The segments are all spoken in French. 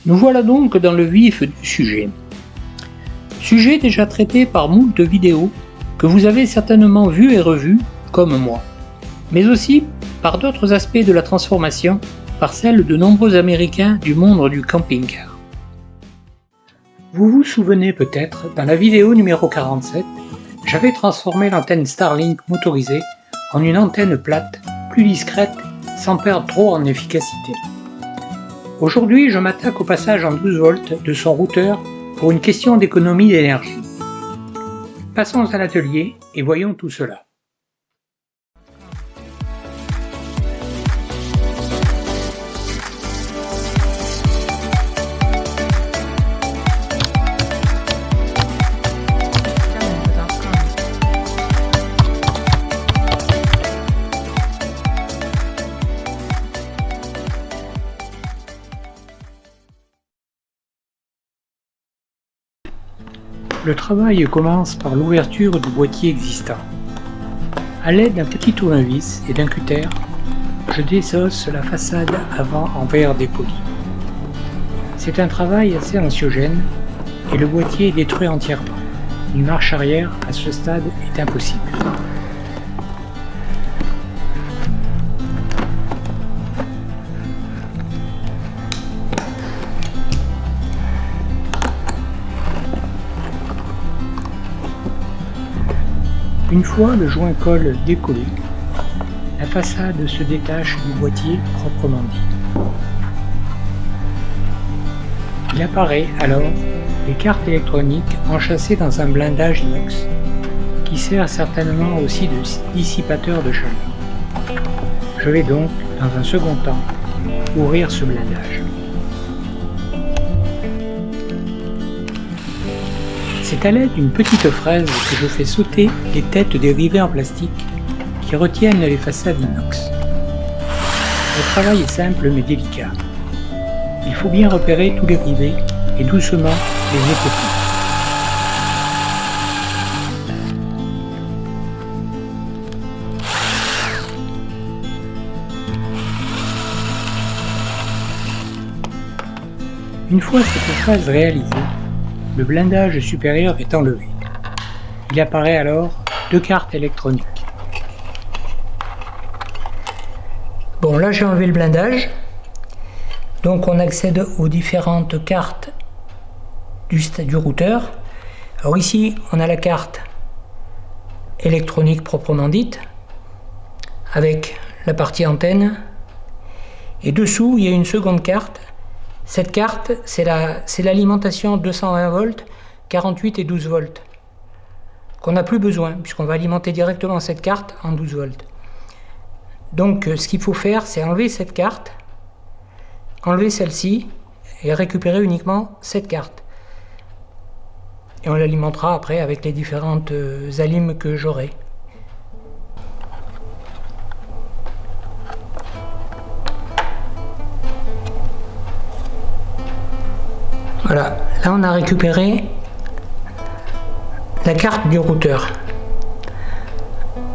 Nous voilà donc dans le vif du sujet. Sujet déjà traité par moult vidéos que vous avez certainement vues et revues, comme moi, mais aussi par d'autres aspects de la transformation, par celle de nombreux Américains du monde du camping-car. Vous vous souvenez peut-être, dans la vidéo numéro 47, j'avais transformé l'antenne Starlink motorisée en une antenne plate, plus discrète, sans perdre trop en efficacité. Aujourd'hui, je m'attaque au passage en 12 volts de son routeur pour une question d'économie d'énergie. Passons à l'atelier et voyons tout cela. Le travail commence par l'ouverture du boîtier existant. A l'aide d'un petit tournevis et d'un cutter, je désosse la façade avant en verre dépoli. C'est un travail assez anxiogène et le boîtier est détruit entièrement. Une marche arrière à ce stade est impossible. Une fois le joint-colle décollé, la façade se détache du boîtier proprement dit. Il apparaît alors les cartes électroniques enchâssées dans un blindage inox, qui sert certainement aussi de dissipateur de chaleur. Je vais donc, dans un second temps, ouvrir ce blindage. C'est à l'aide d'une petite fraise que je fais sauter les têtes des rivets en plastique qui retiennent les façades inox. Le travail est simple mais délicat. Il faut bien repérer tous les rivets et doucement les écouter. Une fois cette phase réalisée, le blindage supérieur est enlevé. Il apparaît alors deux cartes électroniques. Bon, là j'ai enlevé le blindage. Donc on accède aux différentes cartes du routeur. Alors ici, on a la carte électronique proprement dite, avec la partie antenne. Et dessous, il y a une seconde carte. Cette carte, c'est l'alimentation 220 volts, 48 et 12 volts, qu'on n'a plus besoin, puisqu'on va alimenter directement cette carte en 12 volts. Donc ce qu'il faut faire, c'est enlever cette carte, enlever celle-ci, et récupérer uniquement cette carte. Et on l'alimentera après avec les différentes alimes que j'aurai. Voilà, là on a récupéré la carte du routeur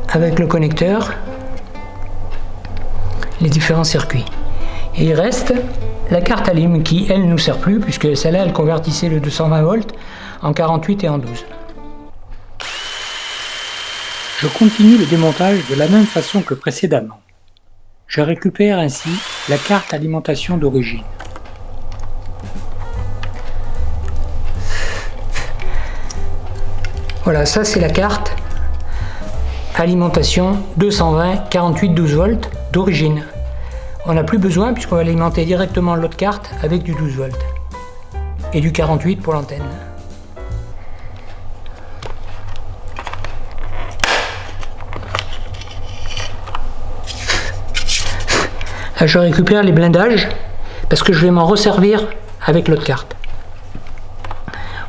avec le connecteur, les différents circuits. Et il reste la carte alim qui, elle, ne nous sert plus puisque celle-là, elle convertissait le 220 volts en 48 et en 12. Je continue le démontage de la même façon que précédemment. Je récupère ainsi la carte alimentation d'origine. Voilà, ça c'est la carte alimentation 220 48 12 volts d'origine. On n'a plus besoin puisqu'on va alimenter directement l'autre carte avec du 12 volts et du 48 pour l'antenne. Là, je récupère les blindages parce que je vais m'en resservir avec l'autre carte.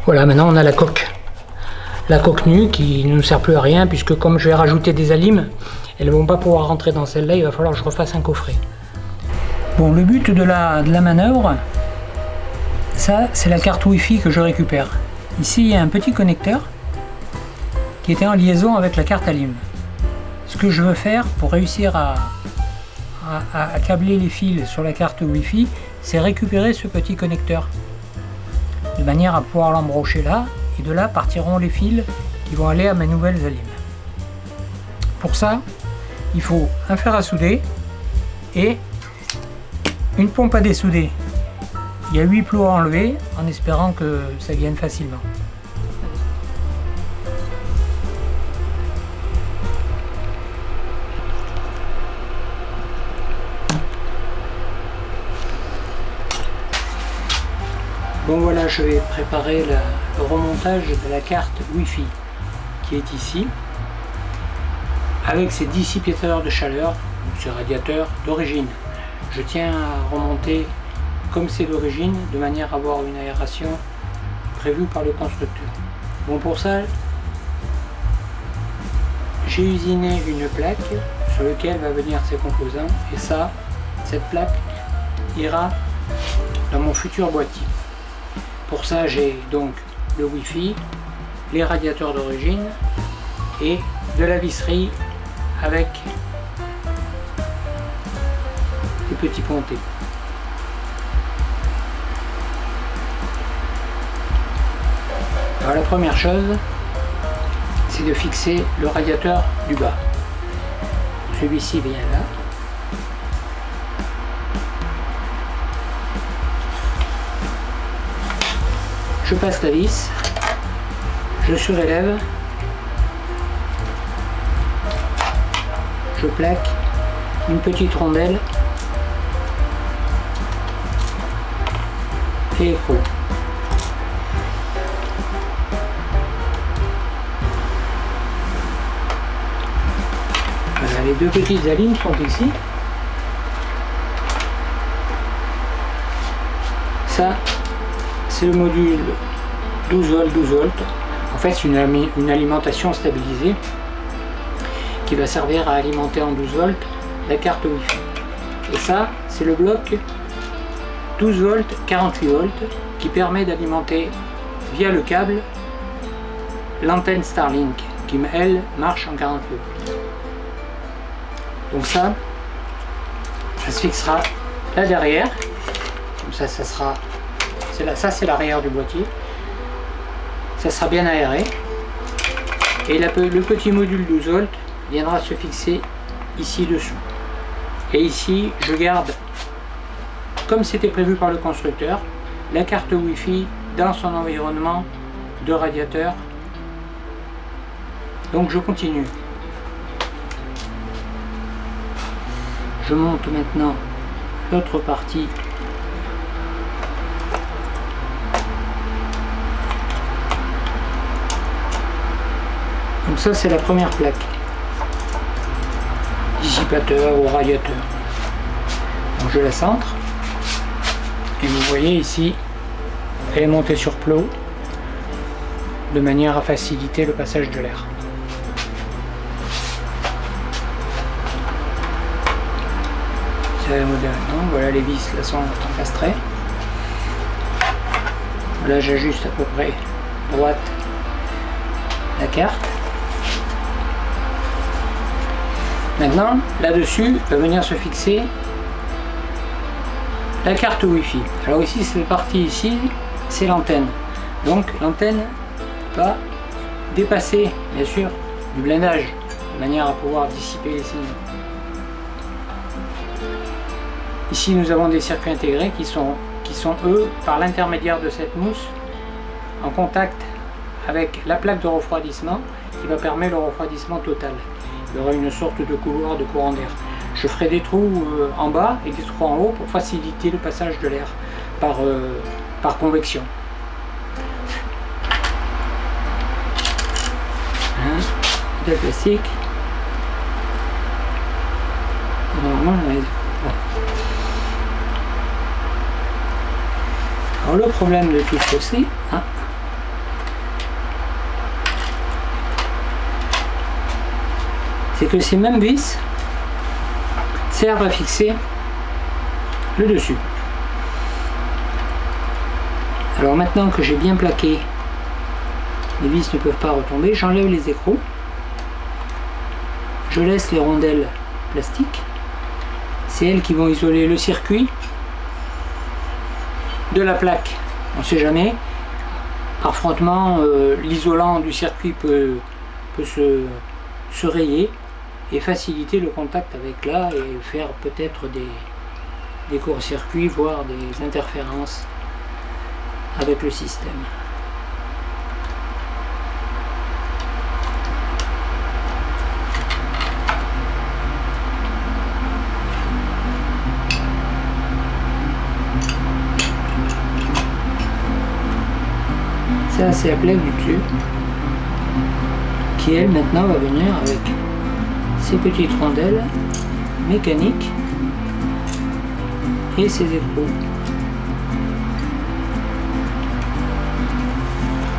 Voilà, maintenant on a la coque. La coque nue qui ne nous sert plus à rien puisque comme je vais rajouter des alimes, elles ne vont pas pouvoir rentrer dans celle-là, il va falloir que je refasse un coffret. Bon, le but de la manœuvre, ça c'est la carte Wi-Fi que je récupère. Ici il y a un petit connecteur qui était en liaison avec la carte alim. Ce que je veux faire pour réussir à câbler les fils sur la carte Wi-Fi, c'est récupérer ce petit connecteur, de manière à pouvoir l'embrocher là, et de là partiront les fils qui vont aller à mes nouvelles alimes. Pour ça, il faut un fer à souder et une pompe à dessouder. Il y a 8 plots à enlever en espérant que ça vienne facilement. Bon voilà, je vais préparer le remontage de la carte Wi-Fi qui est ici, avec ses dissipateurs de chaleur, ces radiateurs d'origine. Je tiens à remonter comme c'est d'origine, de manière à avoir une aération prévue par le constructeur. Bon, pour ça, j'ai usiné une plaque sur laquelle va venir ces composants, et ça, cette plaque ira dans mon futur boîtier. Pour ça, j'ai donc le Wi-Fi, les radiateurs d'origine et de la visserie avec des petits pontés. Alors la première chose, c'est de fixer le radiateur du bas. Celui-ci vient là. Je passe la vis, je surélève, je plaque une petite rondelle et écroule. Voilà, les deux petites alimes sont ici. Ça, c'est le module 12 volts, 12 volts. En fait, c'est une alimentation stabilisée qui va servir à alimenter en 12 volts la carte Wi-Fi. Et ça, c'est le bloc 12 volts, 48 volts qui permet d'alimenter via le câble l'antenne Starlink qui, elle, marche en 48 volts. Donc ça se fixera là derrière. Comme ça, ça sera... Ça c'est l'arrière du boîtier, ça sera bien aéré et le petit module 12 volts viendra se fixer ici dessous. Et ici je garde, comme c'était prévu par le constructeur, la carte Wi-Fi dans son environnement de radiateur. Donc je continue. Je monte maintenant l'autre partie. Donc ça c'est la première plaque, dissipateur ou radiateur. Donc je la centre et vous voyez ici elle est montée sur plot de manière à faciliter le passage de l'air. C'est la modèle. Voilà, les vis là sont encastrées. Là j'ajuste à peu près droite la carte. Maintenant, là-dessus va venir se fixer la carte Wi-Fi. Alors ici, cette partie ici, c'est l'antenne. Donc l'antenne va dépasser, bien sûr, du blindage, de manière à pouvoir dissiper les signaux. Ici, nous avons des circuits intégrés qui sont eux, par l'intermédiaire de cette mousse, en contact avec la plaque de refroidissement qui va permettre le refroidissement total. Il y aura une sorte de couloir de courant d'air. Je ferai des trous en bas et des trous en haut pour faciliter le passage de l'air par convection. De plastique. Alors le problème de tout ceci, c'est que ces mêmes vis servent à fixer le dessus. Alors maintenant que j'ai bien plaqué, les vis ne peuvent pas retomber, j'enlève les écrous, je laisse les rondelles plastiques, c'est elles qui vont isoler le circuit de la plaque, on ne sait jamais. Par frottement, l'isolant du circuit peut se rayer et faciliter le contact avec là et faire peut-être des court-circuits, voire des interférences avec le système. Ça, c'est la plaque du dessus qui, elle, maintenant va venir avec ces petites rondelles mécaniques et ces écrous.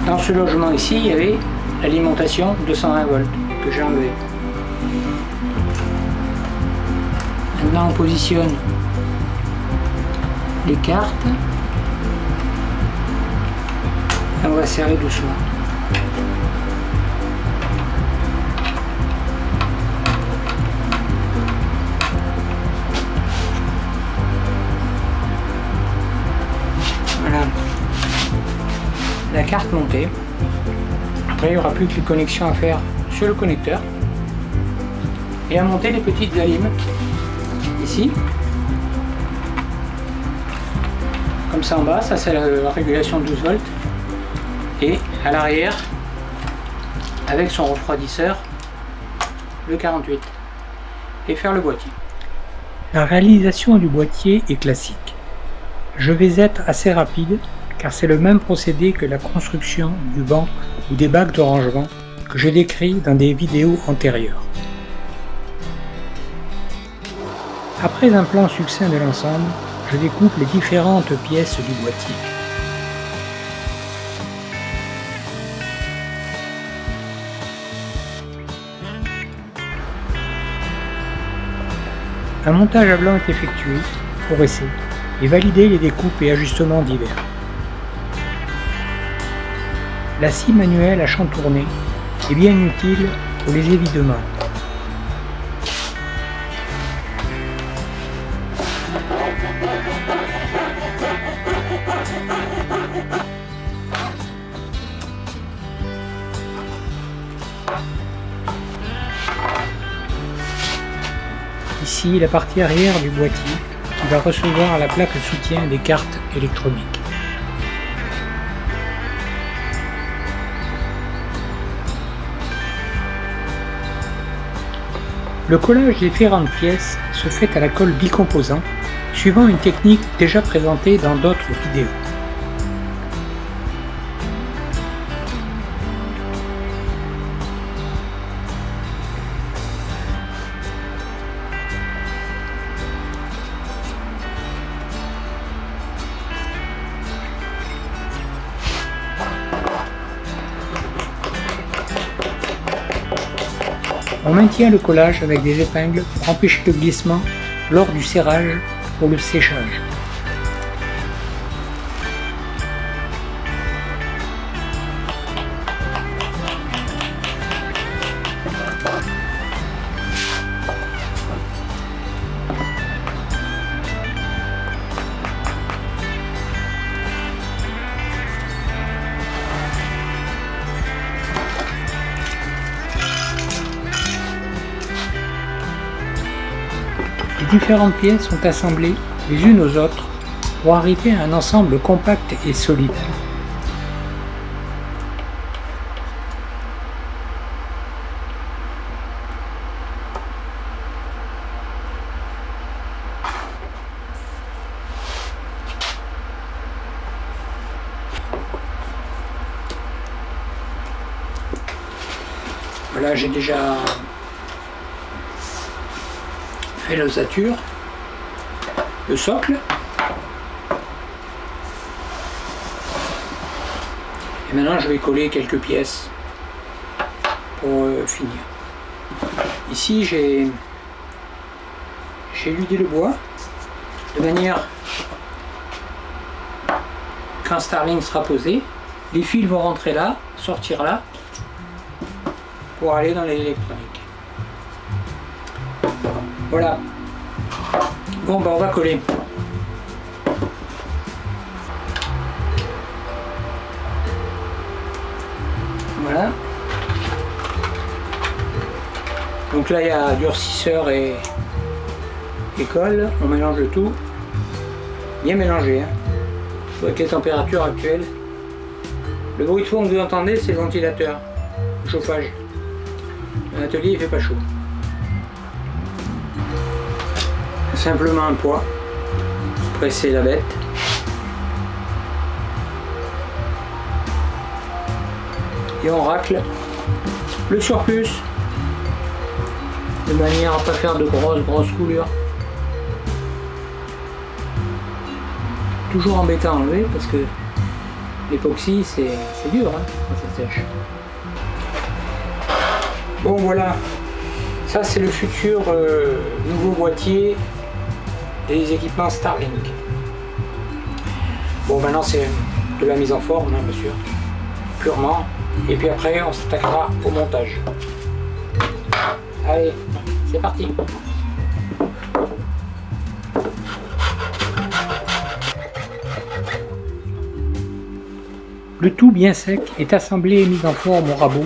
Dans ce logement ici, il y avait l'alimentation 220 volts que j'ai enlevé. Maintenant, on positionne les cartes. On va serrer doucement. Voilà. La carte montée. Après, il n'y aura plus que les connexions à faire sur le connecteur. Et à monter les petites alimes. Ici. Comme ça en bas, ça c'est la régulation de 12 volts. Et à l'arrière, avec son refroidisseur, le 48, et faire le boîtier. La réalisation du boîtier est classique. Je vais être assez rapide, car c'est le même procédé que la construction du banc ou des bacs de rangement que j'ai décrit dans des vidéos antérieures. Après un plan succinct de l'ensemble, je découpe les différentes pièces du boîtier. Un montage à blanc est effectué pour essai et valider les découpes et ajustements divers. La scie manuelle à chantourner est bien utile pour les évidements. Ici, la partie arrière du boîtier qui va recevoir la plaque soutien des cartes électroniques. Le collage des différentes pièces se fait à la colle bicomposant, suivant une technique déjà présentée dans d'autres vidéos. On maintient le collage avec des épingles pour empêcher le glissement lors du serrage pour le séchage. Les différentes pièces sont assemblées les unes aux autres pour arriver à un ensemble compact et solide. Voilà, j'ai déjà fait l'ossature, le socle, et maintenant je vais coller quelques pièces pour finir. Ici j'ai éludé le bois de manière quand Starlink sera posé, les fils vont rentrer là, sortir là pour aller dans l'électronique. Voilà. Bon, ben on va coller. Voilà. Donc là il y a durcisseur et colle, on mélange le tout. Bien mélangé, hein. Avec les températures actuelles. Le bruit de fond que vous entendez, c'est le ventilateur, le chauffage. L'atelier il fait pas chaud. Simplement un poids, presser la bête. Et on racle le surplus de manière à ne pas faire de grosses coulures. Toujours embêtant à enlever parce que l'époxy c'est dur hein, quand ça sèche. Bon voilà, ça c'est le futur nouveau boîtier des équipements Starlink. Bon maintenant c'est de la mise en forme hein, bien sûr, purement. Et puis après on s'attaquera au montage. Allez, c'est parti. Le tout bien sec est assemblé et mis en forme au rabot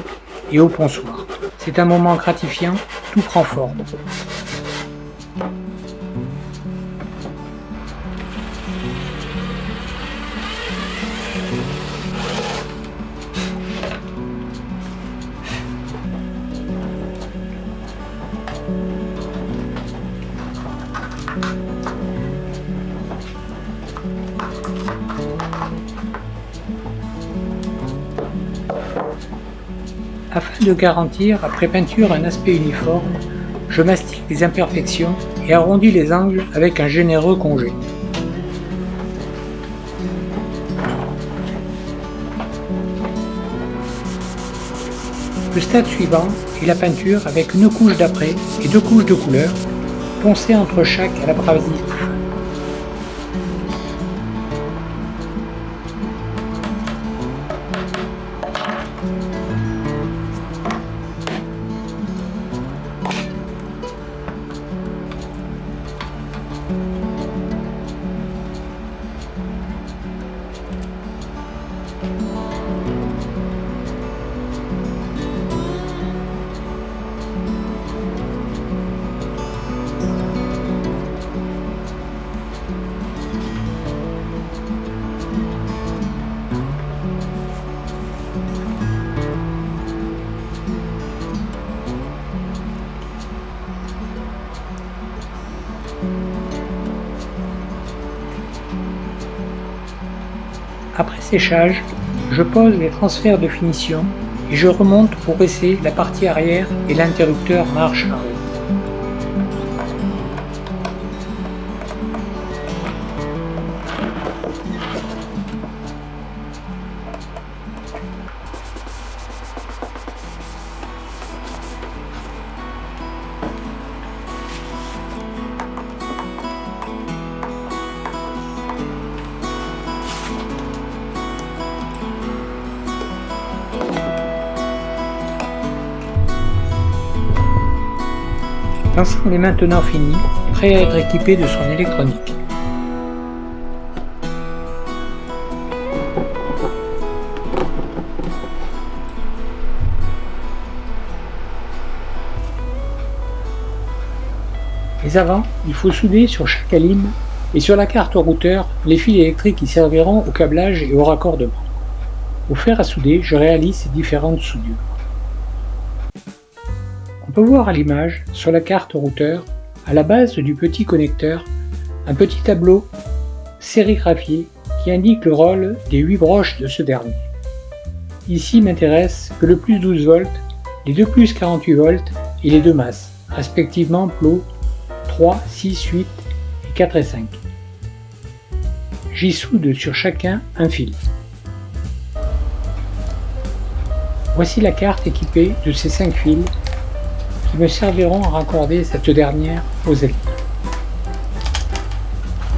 et au ponçoir. C'est un moment gratifiant, tout prend forme. Afin de garantir, après peinture, un aspect uniforme, je mastique les imperfections et arrondis les angles avec un généreux congé. Le stade suivant est la peinture avec une couche d'après et 2 couches de couleur, poncées entre chaque à l'abrasif. Après séchage, je pose les transferts de finition et je remonte pour baisser la partie arrière et l'interrupteur marche arrière. L'ensemble est maintenant fini, prêt à être équipé de son électronique. Mais avant, il faut souder sur chaque alim et sur la carte routeur les fils électriques qui serviront au câblage et au raccordement. Au fer à souder, je réalise ces différentes soudures. On peut voir à l'image, sur la carte routeur, à la base du petit connecteur, un petit tableau sérigraphié qui indique le rôle des 8 broches de ce dernier. Ici m'intéresse que le plus 12 volts, les 2 plus 48 volts et les 2 masses, respectivement plots 3, 6, 8 et 4 et 5. J'y soude sur chacun un fil. Voici la carte équipée de ces 5 fils qui me serviront à raccorder cette dernière aux aliments.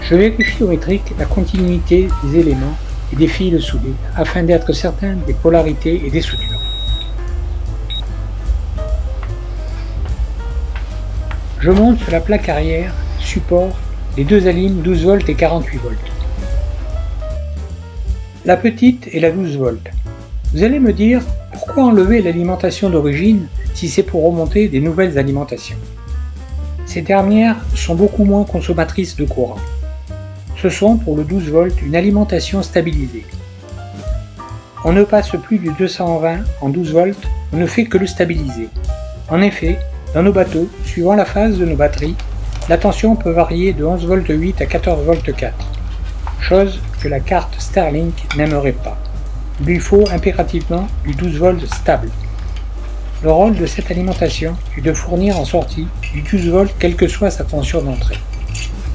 Je vérifie au métrique la continuité des éléments et des fils soudés afin d'être certain des polarités et des soudures. Je monte sur la plaque arrière, support, les 2 alimes 12 volts et 48 volts. La petite est la 12 volts. Vous allez me dire Pourquoi enlever l'alimentation d'origine si c'est pour remonter des nouvelles alimentations? Ces dernières sont beaucoup moins consommatrices de courant. Ce sont pour le 12 volts une alimentation stabilisée. On ne passe plus du 220 en 12 volts, on ne fait que le stabiliser. En effet, dans nos bateaux, suivant la phase de nos batteries, la tension peut varier de 11 volts 8 à 14 volts 4, chose que la carte Starlink n'aimerait pas. Il lui faut impérativement du 12 volts stable. Le rôle de cette alimentation est de fournir en sortie du 12 volts quelle que soit sa tension d'entrée.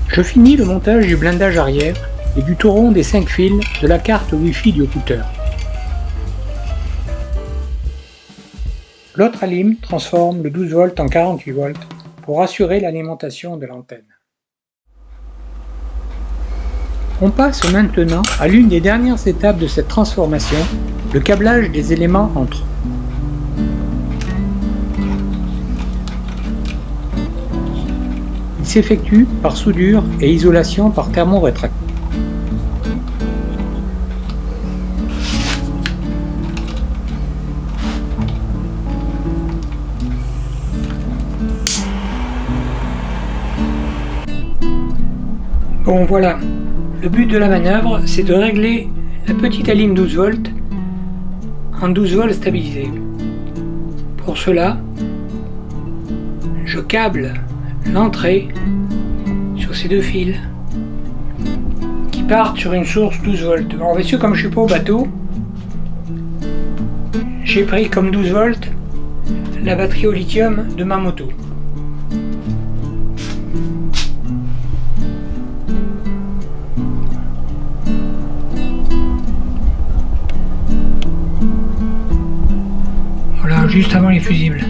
Je finis le montage du blindage arrière et du tauron des 5 fils de la carte Wi-Fi du routeur. L'autre alim transforme le 12 volts en 48 volts pour assurer l'alimentation de l'antenne. On passe maintenant à l'une des dernières étapes de cette transformation, le câblage des éléments entre eux. Il s'effectue par soudure et isolation par thermorétracteur. Bon voilà, le but de la manœuvre c'est de régler la petite alim 12 volts en 12 volts stabilisé. Pour cela, je câble l'entrée sur ces deux fils qui partent sur une source 12 volts. Alors bien sûr, comme je ne suis pas au bateau, j'ai pris comme 12 volts la batterie au lithium de ma moto. Voilà, juste avant les fusibles.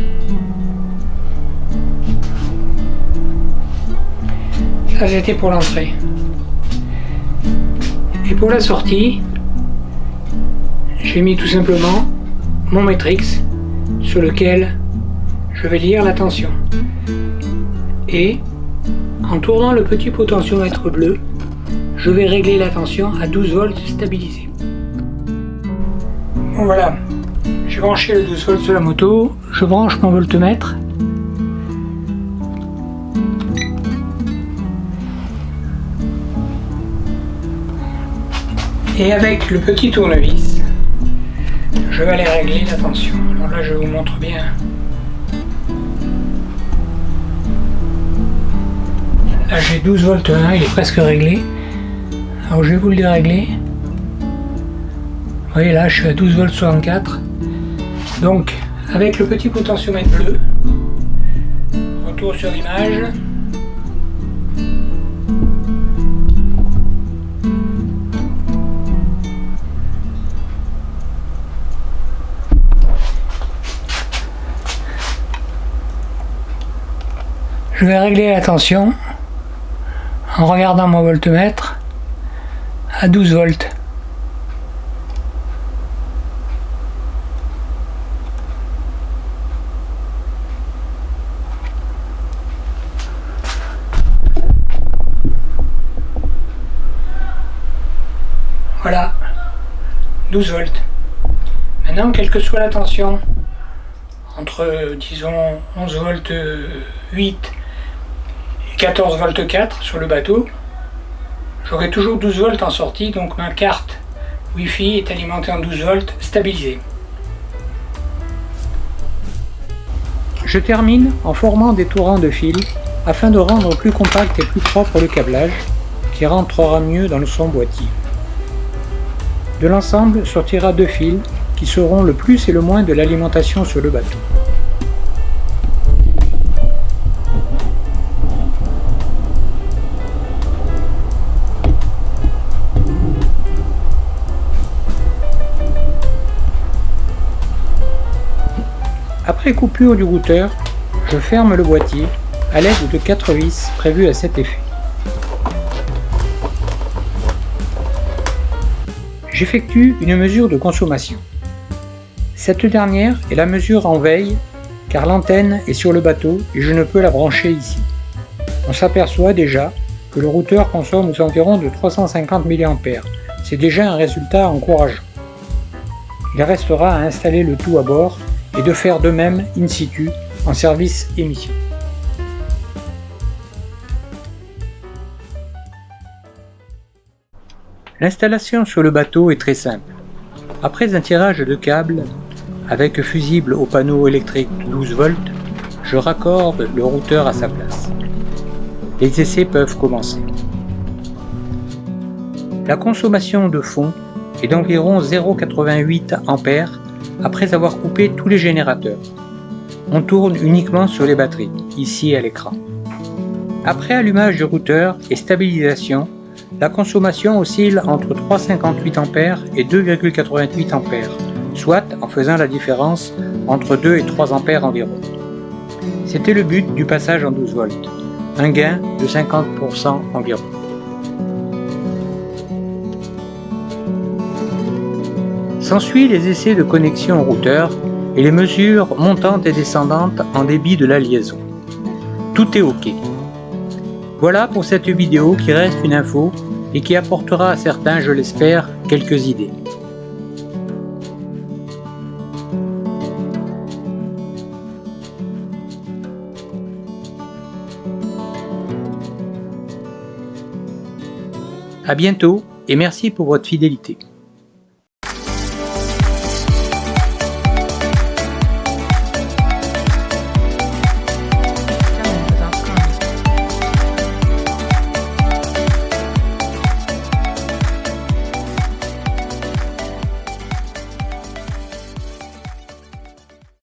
Ça c'était pour l'entrée. Et pour la sortie, j'ai mis tout simplement mon Matrix sur lequel je vais lire la tension. Et en tournant le petit potentiomètre bleu, je vais régler la tension à 12 volts stabilisé. Bon voilà, j'ai branché le 12 volts sur la moto, je branche mon voltmètre. Et avec le petit tournevis, je vais aller régler la tension. Alors là, je vous montre bien. Là, j'ai 12 volts 1, il est presque réglé. Alors, je vais vous le dérégler. Vous voyez là, je suis à 12 volts 64. Donc, avec le petit potentiomètre bleu, retour sur l'image. Je vais régler la tension en regardant mon voltmètre à 12 volts. Voilà, 12 volts. Maintenant, quelle que soit la tension, entre disons 11 volts 8 et 14 volts 4 sur le bateau, j'aurai toujours 12 volts en sortie, donc ma carte Wi-Fi est alimentée en 12 volts stabilisée. Je termine en formant des torrents de fils afin de rendre plus compact et plus propre le câblage qui rentrera mieux dans son boîtier. De l'ensemble sortira 2 fils qui seront le plus et le moins de l'alimentation sur le bateau. Après coupure du routeur, je ferme le boîtier à l'aide de 4 vis prévues à cet effet. J'effectue une mesure de consommation. Cette dernière est la mesure en veille car l'antenne est sur le bateau et je ne peux la brancher ici. On s'aperçoit déjà que le routeur consomme aux environs de 350 mA. C'est déjà un résultat encourageant. Il restera à installer le tout à bord et de faire de même in situ en service émission. L'installation sur le bateau est très simple. Après un tirage de câble avec fusible au panneau électrique 12 volts, je raccorde le routeur à sa place. Les essais peuvent commencer. La consommation de fond est d'environ 0,88 A après avoir coupé tous les générateurs. On tourne uniquement sur les batteries, ici à l'écran. Après allumage du routeur et stabilisation, la consommation oscille entre 3,58 A et 2,88 A, soit en faisant la différence entre 2 et 3 A environ. C'était le but du passage en 12 volts, un gain de 50% environ. S'ensuit les essais de connexion au routeur et les mesures montantes et descendantes en débit de la liaison. Tout est OK. Voilà pour cette vidéo qui reste une info et qui apportera à certains, je l'espère, quelques idées. À bientôt et merci pour votre fidélité.